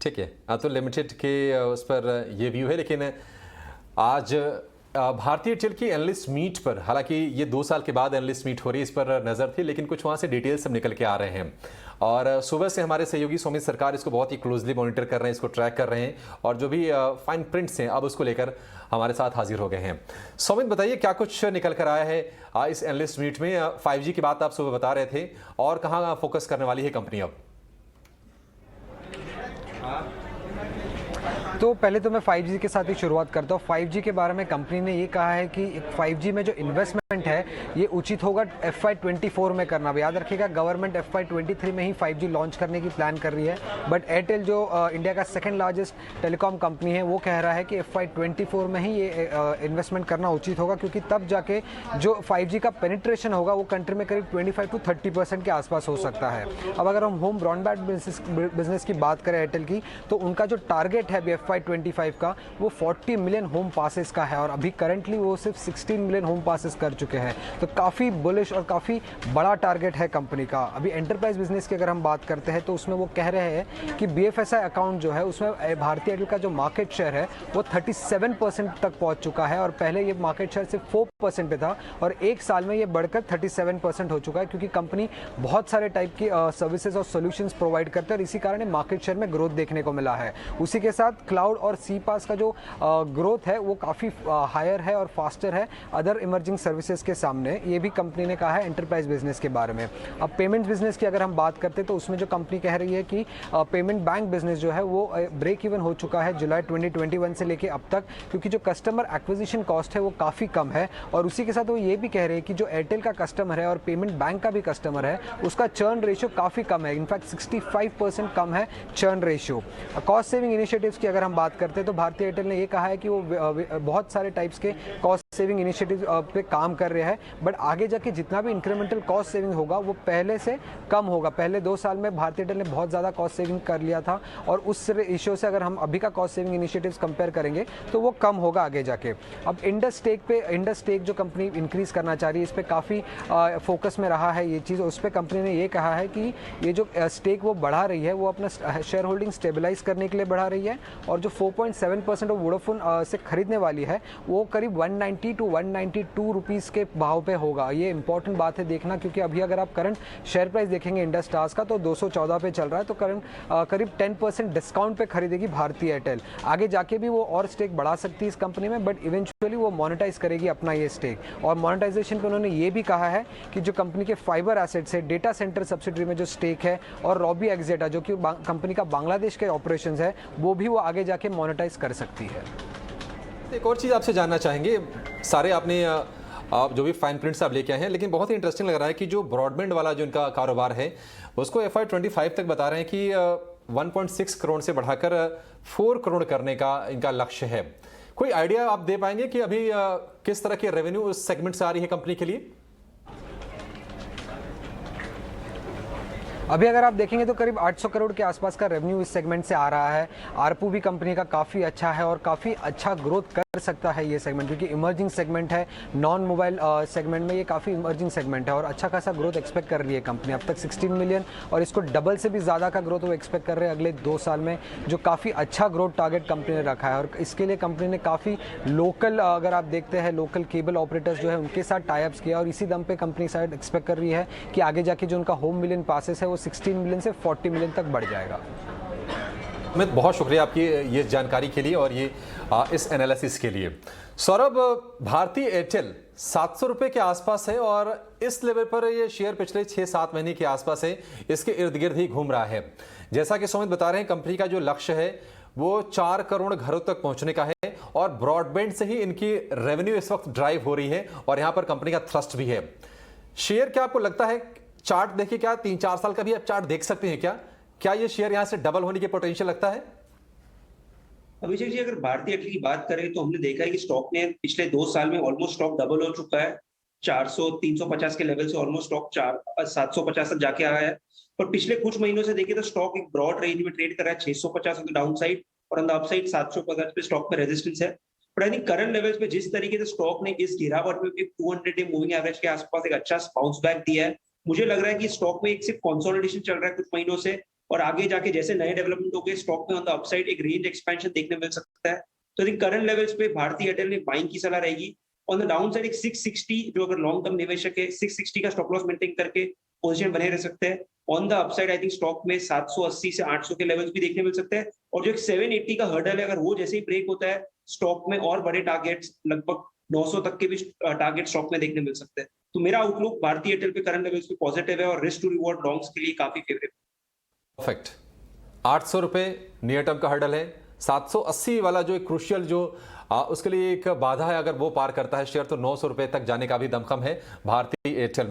ठीक है। तो लिमिटेड के उस पर ये व्यू है, लेकिन आज भारतीय एयरटेल की एनालिस्ट मीट पर, हालांकि ये 2 साल के बाद एनालिस्ट मीट हो रही है, इस पर नजर थी, लेकिन कुछ वहां से डिटेल्स सब निकल के आ रहे हैं। और सुबह से हमारे सहयोगी सौमित सरकार इसको बहुत ही क्लोजली मॉनिटर कर रहे हैं, इसको ट्रैक कर रहे हैं, और जो भी फाइन प्रिंट्स हैं अब उसको लेकर हमारे साथ हाजिर हो गए हैं। सौमित, बताइए क्या कुछ निकल कर आया है इस एनालिस्ट मीट में। 5G की बात आप सुबह बता रहे थे, और कहाँ फोकस करने वाली है कंपनी अब? तो पहले तो मैं 5G के साथ ही शुरुआत करता हूँ। 5G के बारे में कंपनी ने ये कहा है कि 5G में जो इन्वेस्टमेंट है ये उचित होगा FY24 में करना। अब याद रखिएगा, गवर्नमेंट FY23 में ही 5G लॉन्च करने की प्लान कर रही है, बट एयरटेल जो इंडिया का सेकंड लार्जेस्ट टेलीकॉम कंपनी है वो कह रहा है कि FY24 में ही ये इन्वेस्टमेंट करना उचित होगा, क्योंकि तब जाके जो 5G का पेनिट्रेशन होगा वो कंट्री में करीब 25 to 30% के आसपास हो सकता है। अब अगर हम होम ब्रॉडबैंड बिजनेस की बात करें एयरटेल की, तो उनका जो टारगेट है FY25 का वो 40 मिलियन होम पासेस का है, और अभी करंटली वो सिर्फ 16 मिलियन होम पासेस कर चुके हैं। तो काफ़ी बुलिश और काफ़ी बड़ा टारगेट है कंपनी का। अभी एंटरप्राइज बिजनेस की अगर हम बात करते हैं तो उसमें वो कह रहे हैं कि BFSI अकाउंट जो है उसमें भारतीय एयरटेल का जो मार्केट शेयर है वो 37% तक पहुंच चुका है, और पहले ये मार्केट शेयर सिर्फ 4% पे था, और एक साल में ये बढ़कर 37% हो चुका है, क्योंकि कंपनी बहुत सारे टाइप की सर्विसेज और सोल्यूशंस प्रोवाइड करते हैं, और इसी कारण मार्केट शेयर में ग्रोथ देखने को मिला है। उसी के साथ क्लाउड और CPaaS का जो ग्रोथ है वो काफ़ी हायर है और फास्टर है अदर इमर्जिंग सर्विसेज के सामने, ये भी कंपनी ने कहा है एंटरप्राइज बिजनेस के बारे में। अब पेमेंट बिजनेस की अगर हम बात करते हैं तो उसमें जो कंपनी कह रही है कि पेमेंट बैंक बिजनेस जो है वो ब्रेक इवन हो चुका है जुलाई 2021 से लेके अब तक, क्योंकि जो कस्टमर एक्विजिशन कॉस्ट है वो काफ़ी कम है, और उसी के साथ वो ये भी कह रहे हैं कि जो एयरटेल का कस्टमर है और पेमेंट बैंक का भी कस्टमर है उसका चर्न रेशियो काफ़ी कम है, इनफैक्ट 65% कम है churn ratio. Cost saving initiatives की अगर हम बात करते हैं तो भारतीय एयरटेल ने ये कहा है कि वो बहुत सारे टाइप्स के कॉस्ट सेविंग इनिशिएटिव पे काम कर रहा है, बट आगे जाके जितना भी इंक्रीमेंटल कॉस्ट सेविंग होगा वो पहले से कम होगा। पहले 2 साल में भारतीय एयरटेल ने बहुत ज़्यादा कॉस्ट सेविंग कर लिया था, और उस इश्यू से अगर हम अभी का कॉस्ट सेविंग इनिशिएटिव्स कंपेयर करेंगे तो वो कम होगा आगे जाके। अब इंडस टेक जो कंपनी इंक्रीज करना चाह रही है, इस पर काफ़ी फोकस में रहा है ये चीज़। उस पर कंपनी ने ये कहा है कि ये जो स्टेक वो बढ़ा रही है वो अपना शेयर होल्डिंग स्टेबलाइज करने के लिए बढ़ा रही है, और जो 4.7% ऑफ वोडाफोन से खरीदने वाली है वो करीब 190 to 192 रुपीज़ के भाव पे होगा। ये इंपॉर्टेंट बात है देखना, क्योंकि अभी अगर आप करंट शेयर प्राइस देखेंगे इंडस टावर्स का तो 214 पे चल रहा है, तो करंट करीब 10% डिस्काउंट पे खरीदेगी भारतीय एयरटेल। आगे जाके भी वो और स्टेक बढ़ा सकती है इस कंपनी में, बट इवेंचुअली वो मोनेटाइज करेगी अपना ये स्टेक। और मोनेटाइजेशन पे उन्होंने ये भी कहा है कि जो कंपनी के फाइबर एसेट्स है, डेटा सेंटर सब्सिडरी में जो स्टेक है, और रॉबी एक्जेटा जो कि कंपनी का बांग्लादेश के ऑपरेशंस है, वो भी वो आगे जाके मोनेटाइज कर सकती है। एक और चीज़ आपसे जानना चाहेंगे, सारे आपने आप जो भी फाइन प्रिंट्स आप लेके आए हैं, लेकिन बहुत ही इंटरेस्टिंग लग रहा है कि जो ब्रॉडबैंड वाला जो इनका कारोबार है उसको FY25 तक बता रहे हैं कि 1.6 करोड़ से बढ़ाकर 4 करोड़ करने का इनका लक्ष्य है। कोई आइडिया आप दे पाएंगे कि अभी किस तरह की रेवेन्यू उस सेगमेंट से आ रही है कंपनी के लिए? अभी अगर आप देखेंगे तो करीब 800 करोड़ के आसपास का रेवेन्यू इस सेगमेंट से आ रहा है। आरपू भी कंपनी का काफ़ी अच्छा है और काफ़ी अच्छा ग्रोथ कर सकता है ये सेगमेंट, क्योंकि इमर्जिंग सेगमेंट है, नॉन मोबाइल सेगमेंट में ये काफ़ी इमर्जिंग सेगमेंट है, और अच्छा खासा ग्रोथ एक्सपेक्ट कर रही है कंपनी। अब तक 16 मिलियन और इसको डबल से भी ज़्यादा का ग्रोथ वो एक्सपेक्ट कर रहे हैं अगले 2 साल में, जो काफ़ी अच्छा ग्रोथ टारगेट कंपनी ने रखा है। और इसके लिए कंपनी ने काफ़ी लोकल, अगर आप देखते हैं लोकल केबल ऑपरेटर्स जो है उनके साथ टाइप्स किया, और इसी दम पे कंपनी शायद एक्सपेक्ट कर रही है कि आगे जाके जो उनका होम मिलियन पासेस है वो 16 मिलियन से 40 मिलियन तक बढ़ जाएगा। अमित, बहुत शुक्रिया आपकी ये जानकारी के लिए और ये इस एनालिसिस के लिए। सौरभ, भारतीय एयरटेल 700 रुपये के आसपास है, और इस लेवल पर ये शेयर पिछले 6-7 महीने के आसपास है, इसके इर्द गिर्द ही घूम रहा है। जैसा कि सुमित बता रहे हैं, कंपनी का जो लक्ष्य है वो 4 करोड़ घरों तक पहुंचने का है, और ब्रॉडबैंड से ही इनकी रेवेन्यू इस वक्त ड्राइव हो रही है, और यहां पर कंपनी का थ्रस्ट भी है। शेयर, क्या आपको लगता है, चार्ट देखिए, क्या 3-4 साल का भी आप चार्ट देख सकते हैं क्या ये शेयर यहां से डबल होने की पोटेंशियल लगता है? अभिषेक जी, अगर भारतीय एयरटेल की बात करें तो हमने देखा है कि स्टॉक ने पिछले 2 साल में ऑलमोस्ट स्टॉक डबल हो चुका है। 400-350 के लेवल से ऑलमोस्ट स्टॉक 750 तक जाके आया है। और पिछले कुछ महीनों से देखिए तो स्टॉक एक ब्रॉड रेंज में ट्रेड कर रहा है, 650 ऑन द डाउन साइड और ऑन द अप साइड 750 पे स्टॉक में रेजिस्टेंस है। But I think current levels पे जिस तरीके से स्टॉक ने इस गिरावट में भी 200 डे मूविंग एवरेज के आसपास एक अच्छा बाउंस बैक दिया है, मुझे लग रहा है कि स्टॉक में एक सिर्फ कंसोलिडेशन चल रहा है कुछ महीनों से, और आगे जाके जैसे नए डेवलपमेंट हो गए स्टॉक में ऑन द अपसाइड एक रेंज एक्सपेंशन देखने मिल सकता है। तो आई थिंक करंट लेवल्स पे भारतीय एयरटेल में बाइंग की सलाह रहेगी। ऑन द डाउन साइड एक 660 जो अगर लॉन्ग टर्म निवेशक है 660 का स्टॉप लॉस मेंटेन करके पोजीशन बने रह सकते हैं। On the upside I think stock में 780 से 800 के लेवल्स भी देखने मिल सकते हैं और जो एक 780 का हर्डल है अगर वो जैसे ही ब्रेक होता है स्टॉक में और बड़े टारगेट्स लगभग 900 तक के भी टारगेट स्टॉक में देखने मिल सकते हैं। तो मेरा आउटलुक भारतीय एयरटेल पे करंट लेवल्स पे पॉजिटिव है और रिस्क टू रिवॉर्ड लॉन्ग्स के लिए काफी फेवरेबल। परफेक्ट। 800 रुपए नियर टर्म का हर्डल है, 780 वाला जो एक क्रूशियल जो उसके लिए एक बाधा है, अगर वो पार करता है शेयर तो 900 रुपए तक जाने का भी दमखम है भारतीय एयरटेल।